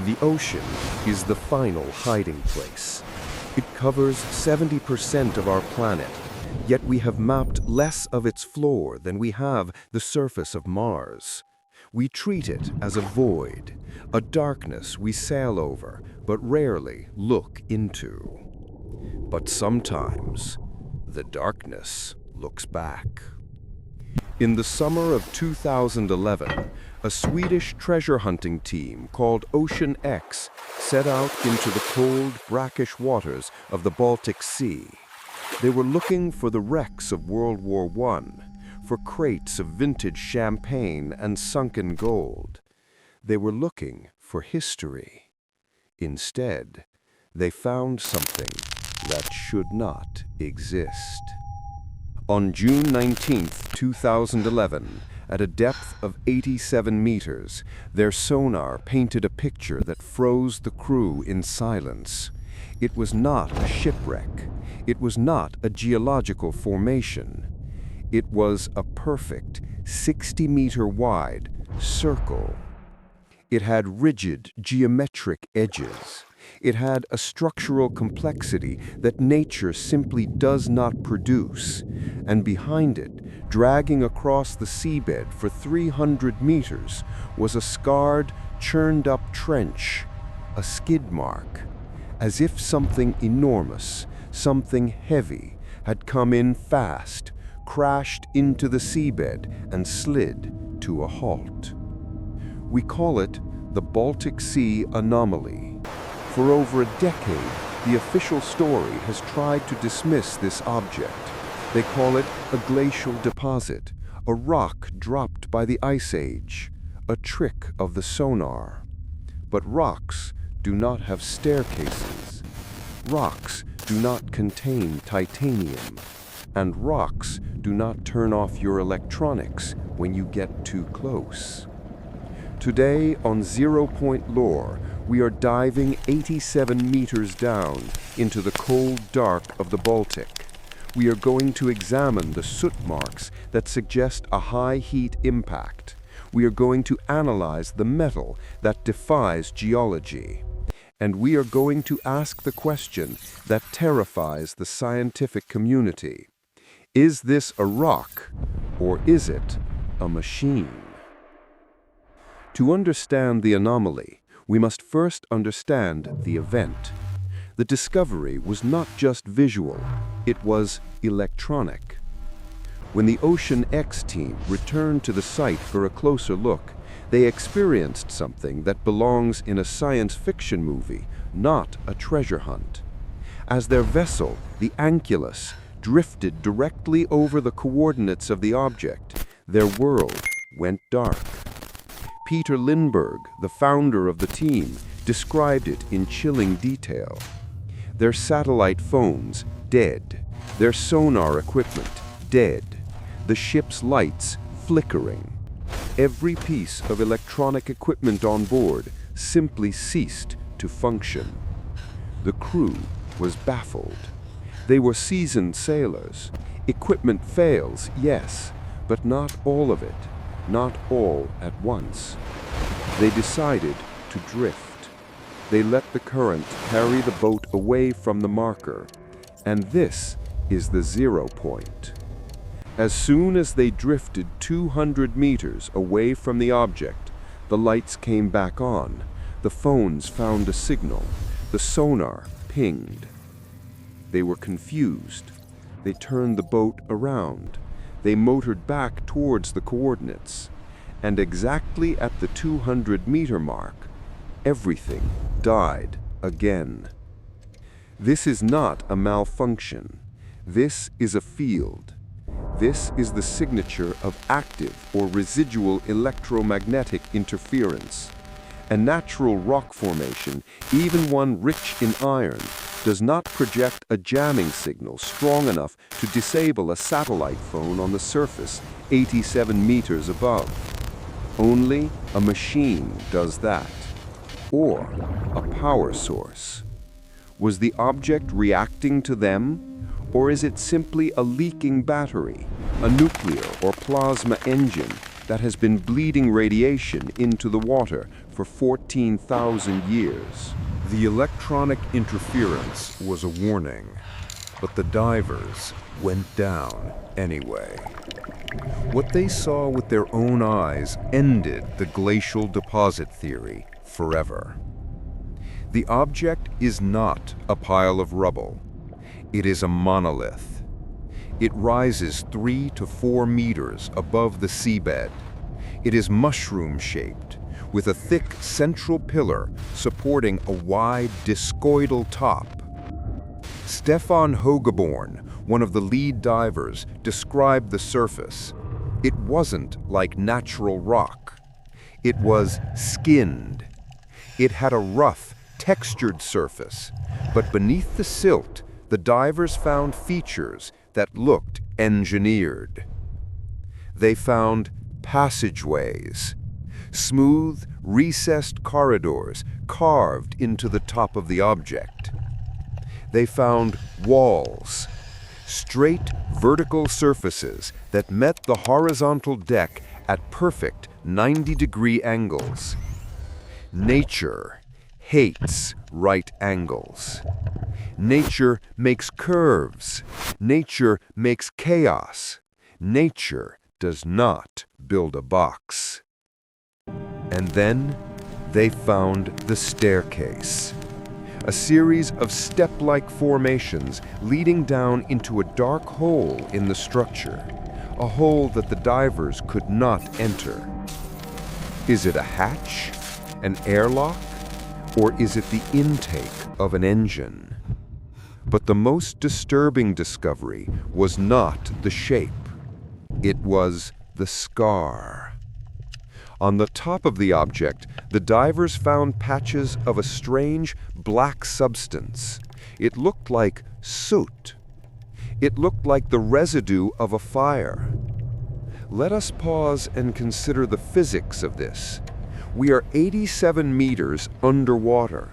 The ocean is the final hiding place. It covers 70% of our planet, yet we have mapped less of its floor than we have the surface of Mars. We treat it as a void, a darkness we sail over but rarely look into. But sometimes, the darkness looks back. In the summer of 2011, a Swedish treasure hunting team called Ocean X set out into the cold, brackish waters of the Baltic Sea. They were looking for the wrecks of World War I, for crates of vintage champagne and sunken gold. They were looking for history. Instead, they found something that should not exist. On June 19, 2011, at a depth of 87 meters, their sonar painted a picture that froze the crew in silence. It was not a shipwreck. It was not a geological formation. It was a perfect 60-meter-wide circle. It had rigid geometric edges. It had a structural complexity that nature simply does not produce. And behind it, dragging across the seabed for 300 meters, was a scarred, churned-up trench, a skid mark, as if something enormous, something heavy, had come in fast, crashed into the seabed, and slid to a halt. We call it the Baltic Sea Anomaly. For over a decade, the official story has tried to dismiss this object. They call it a glacial deposit, a rock dropped by the Ice Age, a trick of the sonar. But rocks do not have staircases. Rocks do not contain titanium. And rocks do not turn off your electronics when you get too close. Today on Zero Point Lore, we are diving 87 meters down into the cold dark of the Baltic. We are going to examine the soot marks that suggest a high heat impact. We are going to analyze the metal that defies geology. And we are going to ask the question that terrifies the scientific community. Is this a rock, or is it a machine? To understand the anomaly, we must first understand the event. The discovery was not just visual, it was electronic. When the Ocean X team returned to the site for a closer look, they experienced something that belongs in a science fiction movie, not a treasure hunt. As their vessel, the Ankylos, drifted directly over the coordinates of the object, their world went dark. Peter Lindbergh, the founder of the team, described it in chilling detail. Their satellite phones, dead. Their sonar equipment, dead. The ship's lights, flickering. Every piece of electronic equipment on board simply ceased to function. The crew was baffled. They were seasoned sailors. Equipment fails, yes, but not all of it, not all at once. They decided to drift. They let the current carry the boat away from the marker, and this is the 0 point. As soon as they drifted 200 meters away from the object, the lights came back on, the phones found a signal, the sonar pinged. They were confused. They turned the boat around. They motored back towards the coordinates. And exactly at the 200-meter mark, everything died again. This is not a malfunction. This is a field. This is the signature of active or residual electromagnetic interference. A natural rock formation, even one rich in iron, does not project a jamming signal strong enough to disable a satellite phone on the surface 87 meters above. Only a machine does that, or a power source. Was the object reacting to them, or is it simply a leaking battery, a nuclear or plasma engine, that has been bleeding radiation into the water for 14,000 years. The electronic interference was a warning, but the divers went down anyway. What they saw with their own eyes ended the glacial deposit theory forever. The object is not a pile of rubble. It is a monolith. It rises 3 to 4 meters above the seabed. It is mushroom-shaped, with a thick central pillar supporting a wide discoidal top. Stefan Hogeborn, one of the lead divers, described the surface. It wasn't like natural rock. It was skinned. It had a rough, textured surface, but beneath the silt, the divers found features that looked engineered. They found passageways, smooth, recessed corridors carved into the top of the object. They found walls, straight, vertical surfaces that met the horizontal deck at perfect 90-degree angles. Nature hates right angles. Nature makes curves. Nature makes chaos. Nature does not build a box. And then they found the staircase, a series of step-like formations leading down into a dark hole in the structure, a hole that the divers could not enter. Is it a hatch, an airlock, or is it the intake of an engine? But the most disturbing discovery was not the shape. It was the scar. On the top of the object, the divers found patches of a strange black substance. It looked like soot. It looked like the residue of a fire. Let us pause and consider the physics of this. We are 87 meters underwater.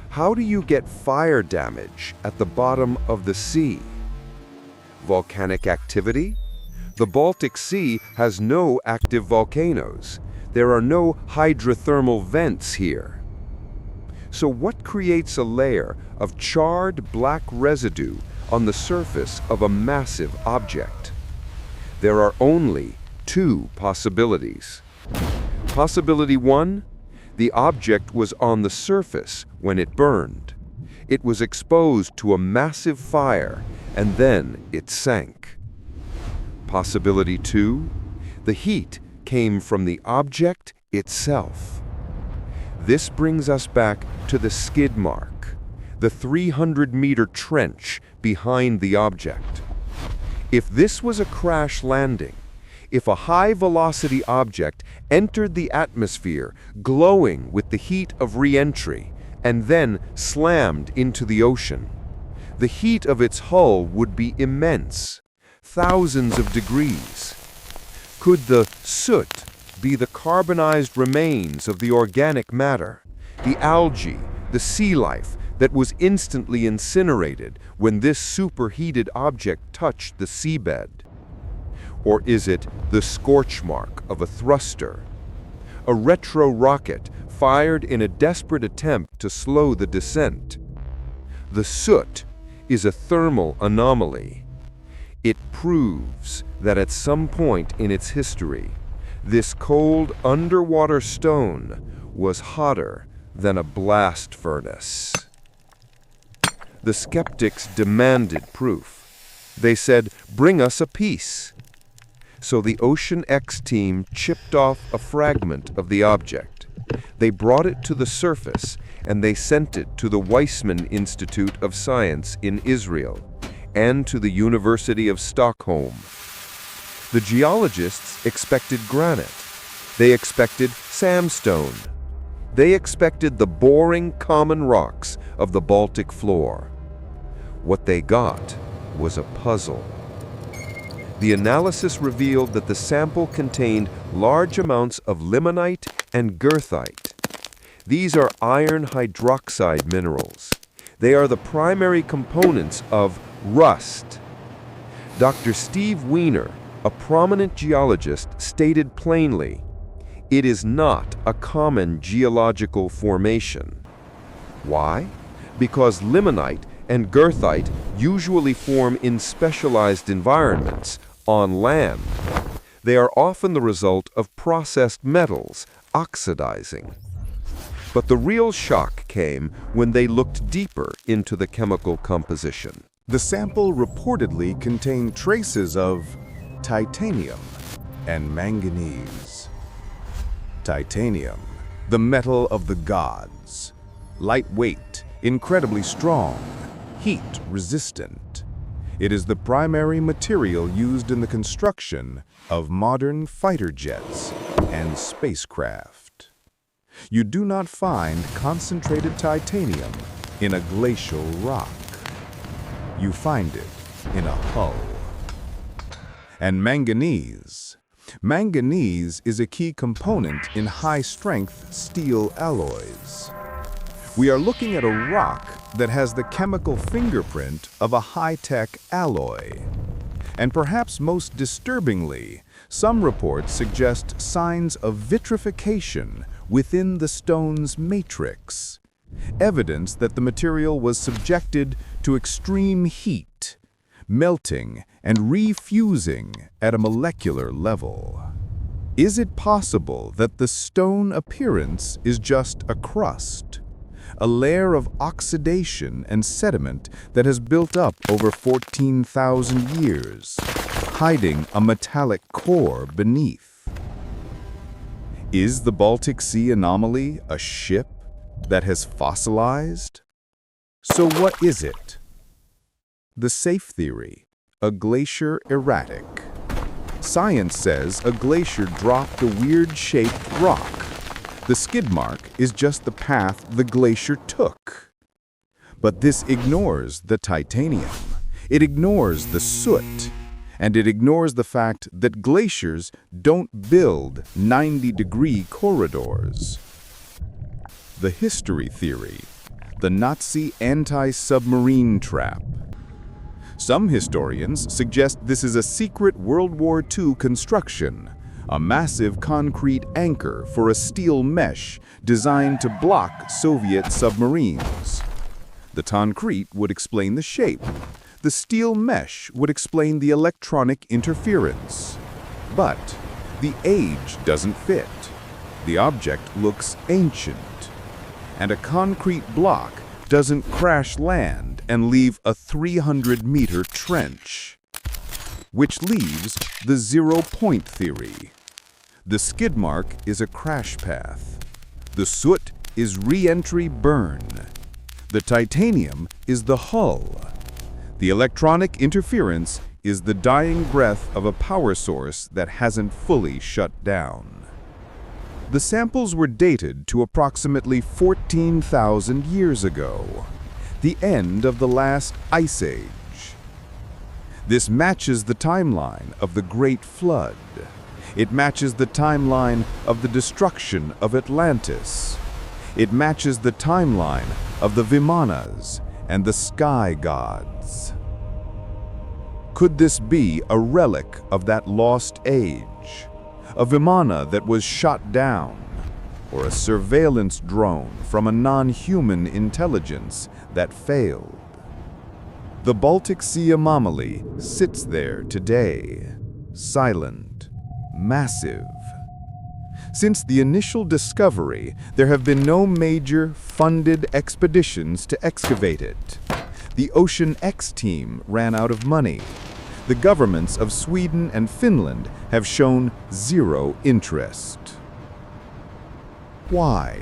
How do you get fire damage at the bottom of the sea? Volcanic activity? The Baltic Sea has no active volcanoes. There are no hydrothermal vents here. So what creates a layer of charred black residue on the surface of a massive object? There are only 2 possibilities. Possibility 1, the object was on the surface when it burned. It was exposed to a massive fire, and then it sank. Possibility 2, the heat came from the object itself. This brings us back to the skid mark, the 300-meter trench behind the object. If this was a crash landing, if a high-velocity object entered the atmosphere glowing with the heat of re-entry and then slammed into the ocean, the heat of its hull would be immense, thousands of degrees. Could the soot be the carbonized remains of the organic matter, the algae, the sea life that was instantly incinerated when this superheated object touched the seabed? Or is it the scorch mark of a thruster, a retro rocket fired in a desperate attempt to slow the descent? The soot is a thermal anomaly. It proves that at some point in its history, this cold underwater stone was hotter than a blast furnace. The skeptics demanded proof. They said, "Bring us a piece." So the Ocean X team chipped off a fragment of the object. They brought it to the surface, and they sent it to the Weizmann Institute of Science in Israel and to the University of Stockholm. The geologists expected granite. They expected sandstone. They expected the boring common rocks of the Baltic floor. What they got was a puzzle. The analysis revealed that the sample contained large amounts of limonite and goethite. These are iron hydroxide minerals. They are the primary components of rust. Dr. Steve Weiner, A prominent geologist stated plainly, "It is not a common geological formation." Why? Because limonite and goethite usually form in specialized environments, on land. They are often the result of processed metals oxidizing. But the real shock came when they looked deeper into the chemical composition. The sample reportedly contained traces of titanium and manganese. Titanium, the metal of the gods. Lightweight, incredibly strong, heat-resistant. It is the primary material used in the construction of modern fighter jets and spacecraft. You do not find concentrated titanium in a glacial rock. You find it in a hull. And manganese. Manganese is a key component in high-strength steel alloys. We are looking at a rock that has the chemical fingerprint of a high-tech alloy. And perhaps most disturbingly, some reports suggest signs of vitrification within the stone's matrix, evidence that the material was subjected to extreme heat, melting and refusing at a molecular level. Is it possible that the stone appearance is just a crust? A layer of oxidation and sediment that has built up over 14,000 years, hiding a metallic core beneath. Is the Baltic Sea Anomaly a ship that has fossilized? So what is it? The safe theory, a glacier erratic. Science says a glacier dropped a weird-shaped rock. The skid mark is just the path the glacier took. But this ignores the titanium. It ignores the soot. And it ignores the fact that glaciers don't build 90-degree corridors. The history theory, the Nazi anti-submarine trap. Some historians suggest this is a secret World War II construction, a massive concrete anchor for a steel mesh designed to block Soviet submarines. The concrete would explain the shape. The steel mesh would explain the electronic interference. But the age doesn't fit. The object looks ancient. And a concrete block doesn't crash land and leave a 300-meter trench. Which leaves the zero-point theory. The skid mark is a crash path. The soot is re-entry burn. The titanium is the hull. The electronic interference is the dying breath of a power source that hasn't fully shut down. The samples were dated to approximately 14,000 years ago, the end of the last ice age. This matches the timeline of the Great Flood. It matches the timeline of the destruction of Atlantis. It matches the timeline of the Vimanas and the sky gods. Could this be a relic of that lost age? A Vimana that was shot down? Or a surveillance drone from a non-human intelligence that failed? The Baltic Sea Anomaly sits there today, silent, massive. Since the initial discovery, there have been no major funded expeditions to excavate it. The Ocean X team ran out of money. The governments of Sweden and Finland have shown zero interest. Why?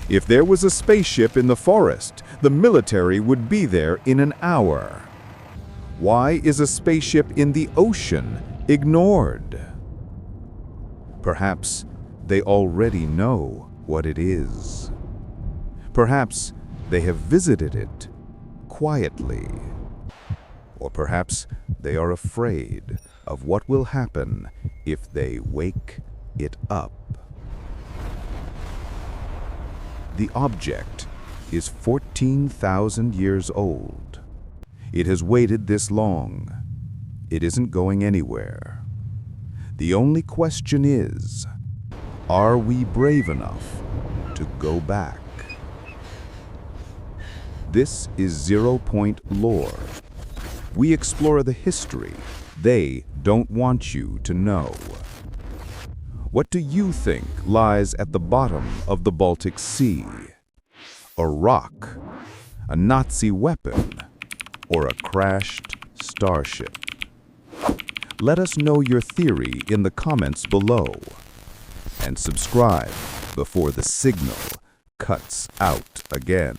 If there was a spaceship in the forest, the military would be there in an hour. Why is a spaceship in the ocean ignored? Perhaps they already know what it is. Perhaps they have visited it quietly. Or perhaps they are afraid of what will happen if they wake it up. The object is 14,000 years old. It has waited this long, It isn't going anywhere. The only question is, are we brave enough to go back? This is 0 Point Lore. We explore the history they don't want you to know. What do you think lies at the bottom of the Baltic Sea? A rock, a Nazi weapon, or a crashed starship? Let us know your theory in the comments below. And subscribe before the signal cuts out again.